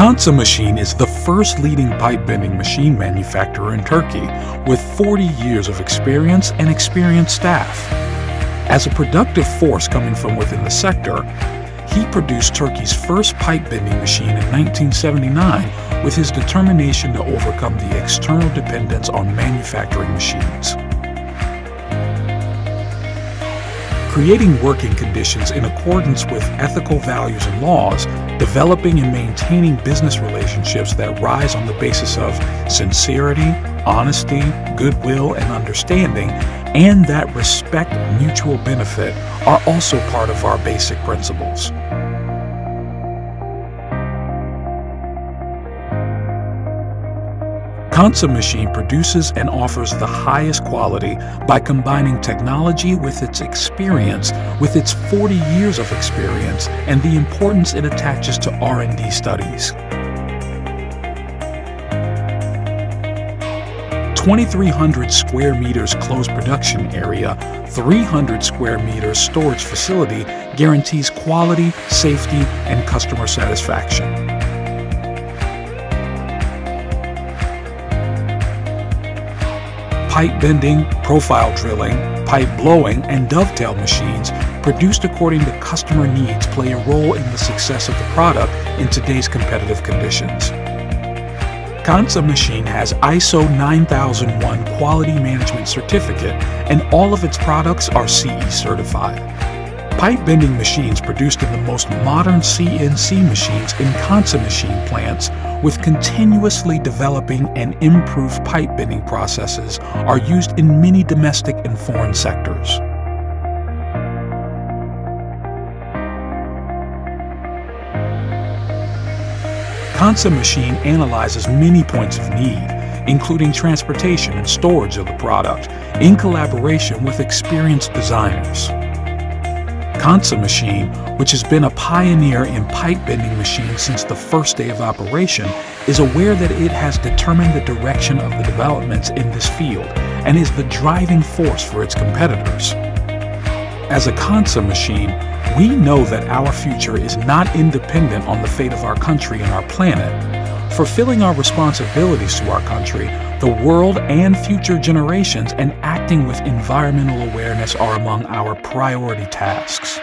Cansa Machine is the first leading pipe bending machine manufacturer in Turkey, with 40 years of experience and experienced staff. As a productive force coming from within the sector, he produced Turkey's first pipe bending machine in 1979 with his determination to overcome the external dependence on manufacturing machines. Creating working conditions in accordance with ethical values and laws, developing and maintaining business relationships that rise on the basis of sincerity, honesty, goodwill, and understanding, and that respect mutual benefit are also part of our basic principles. Cansa Machine produces and offers the highest quality by combining technology with its experience, with its 40 years of experience, and the importance it attaches to R&D studies. 2,300 square meters closed production area, 300 square meters storage facility guarantees quality, safety, and customer satisfaction. Pipe bending, profile drilling, pipe blowing, and dovetail machines produced according to customer needs play a role in the success of the product in today's competitive conditions. Cansa Machine has ISO 9001 Quality Management Certificate, and all of its products are CE certified. Pipe bending machines produced in the most modern CNC machines in Cansa Machine plants with continuously developing and improved pipe bending processes are used in many domestic and foreign sectors. Cansa Machine analyzes many points of need, including transportation and storage of the product, in collaboration with experienced designers. Cansa Machine, which has been a pioneer in pipe bending machines since the first day of operation, is aware that it has determined the direction of the developments in this field and is the driving force for its competitors. As a Cansa Machine, we know that our future is not independent on the fate of our country and our planet. Fulfilling our responsibilities to our country, the world, and future generations, and acting with environmental awareness are among our priority tasks.